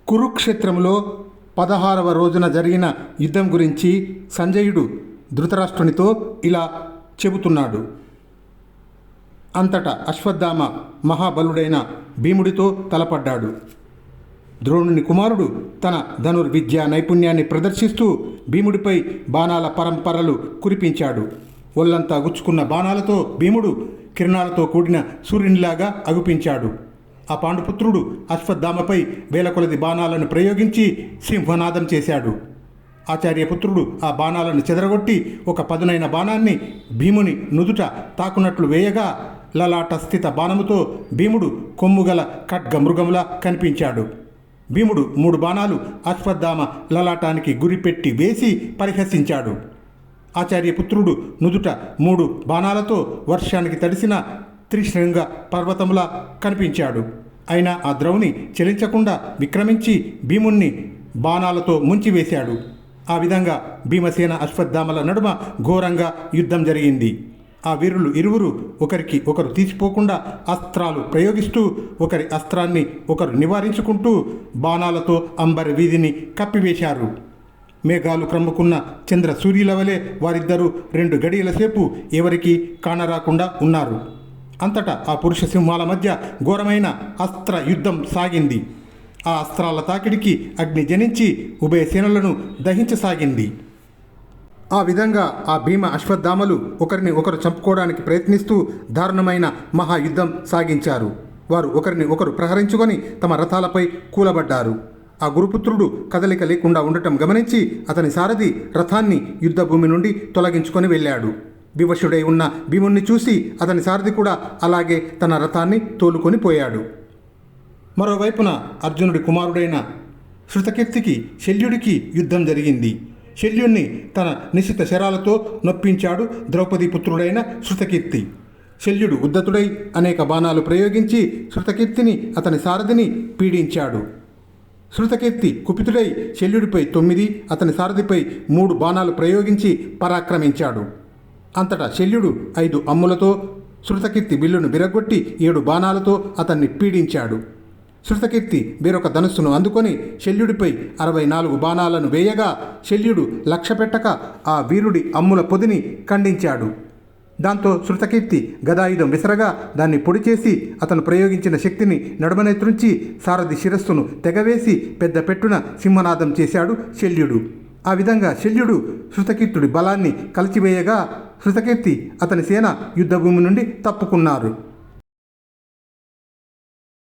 కురుక్షేత్రంలో 16వ రోజున జరిగిన యుద్ధం గురించి సంజయుడు ధృతరాష్ట్రునితో ఇలా చెబుతున్నాడు. అంతటా అశ్వత్థామ మహాబలుడైన భీముడితో తలపడ్డాడు. ద్రోణుని కుమారుడు తన ధనుర్విద్యా నైపుణ్యాన్ని ప్రదర్శిస్తూ భీముడిపై బాణాల పరంపరలు కురిపించాడు. ఒళ్లంతా గుచ్చుకున్న బాణాలతో భీముడు కిరణాలతో కూడిన సూర్యునిలాగా అగుపించాడు. ఆ పాండుపుత్రుడు అశ్వత్థామపై వేల కొలది బాణాలను ప్రయోగించి సింహనాదం చేశాడు. ఆచార్యపుత్రుడు ఆ బాణాలను చెదరగొట్టి ఒక పదునైన బాణాన్ని భీముని నుదుట తాకునట్లు వేయగా లలాట స్థిత బాణముతో భీముడు కొమ్ముగల ఖడ్గ మృగములా కనిపించాడు. భీముడు 3 బాణాలు అశ్వత్థామ లలాటానికి గురిపెట్టి వేసి పరిహసించాడు. ఆచార్యపుత్రుడు నుదుట 3 బాణాలతో వర్షానికి తడిసిన త్రిశృంగ పర్వతములా కనిపించాడు. అయినా ఆ ద్రౌని చెలించకుండా విక్రమించి భీముణ్ణి బాణాలతో ముంచివేశాడు. ఆ విధంగా భీమసేన అశ్వత్థామల నడుమ ఘోరంగా యుద్ధం జరిగింది. ఆ వీరులు ఇరువురు ఒకరికి ఒకరు తీసిపోకుండా అస్త్రాలు ప్రయోగిస్తూ ఒకరి అస్త్రాన్ని ఒకరు నివారించుకుంటూ బాణాలతో అంబరి వీధిని కప్పివేశారు. మేఘాలు క్రమ్ముకున్న చంద్ర సూర్యుల వలె వారిద్దరూ 2 గడియల సేపు ఎవరికీ కానరాకుండా ఉన్నారు. అంతటా ఆ పురుష సింహాల మధ్య ఘోరమైన అస్త్ర యుద్ధం సాగింది. ఆ అస్త్రాల తాకిడికి అగ్ని జనించి ఉభయ సేనలను దహించసాగింది. ఆ విధంగా ఆ భీమ అశ్వత్థామలు ఒకరిని ఒకరు చంపుకోవడానికి ప్రయత్నిస్తూ దారుణమైన మహాయుద్ధం సాగించారు. వారు ఒకరిని ఒకరు ప్రహరించుకొని తమ రథాలపై కూలబడ్డారు. ఆ గురుపుత్రుడు కదలిక లేకుండా ఉండటం గమనించి అతని సారథి రథాన్ని యుద్ధభూమి నుండి తొలగించుకొని వెళ్ళాడు. వివశుడై ఉన్న భీముణ్ణి చూసి అతని సారథి కూడా అలాగే తన రథాన్ని తోలుకొని పోయాడు. మరోవైపున అర్జునుడి కుమారుడైన శృతకీర్తికి శల్యుడికి యుద్ధం జరిగింది. శల్యుణ్ణి తన నిశిత శరాలతో నొప్పించాడు ద్రౌపదీ పుత్రుడైన శృతకీర్తి. శల్యుడు ఉద్ధతుడై అనేక బాణాలు ప్రయోగించి శృతకీర్తిని అతని సారథిని పీడించాడు. శృతకీర్తి కుపితుడై శల్యుడిపై 9, అతని సారథిపై 3 బాణాలు ప్రయోగించి పరాక్రమించాడు. అంతటా శల్యుడు 5 అమ్ములతో శృతకీర్తి బిల్లును విరగొట్టి 7 బాణాలతో అతన్ని పీడించాడు. శృతకీర్తి వేరొక ధనుస్సును అందుకొని శల్యుడిపై 64 బాణాలను వేయగా శల్యుడు లక్ష్యపెట్టక ఆ వీరుడి అమ్ముల పొదిని ఖండించాడు. దాంతో శృతకీర్తి గదాయుధం విసరగా దాన్ని పొడి చేసి అతను ప్రయోగించిన శక్తిని నడుమనెత్రుంచి సారథి శిరస్సును తెగవేసి పెద్ద పెట్టున సింహనాదం చేశాడు శల్యుడు. ఆ విధంగా శల్యుడు శృతకీర్తుడి బలాన్ని కలిచివేయగా శృతకీర్తి అతని సేన యుద్ధభూమి నుండి తప్పుకున్నారు.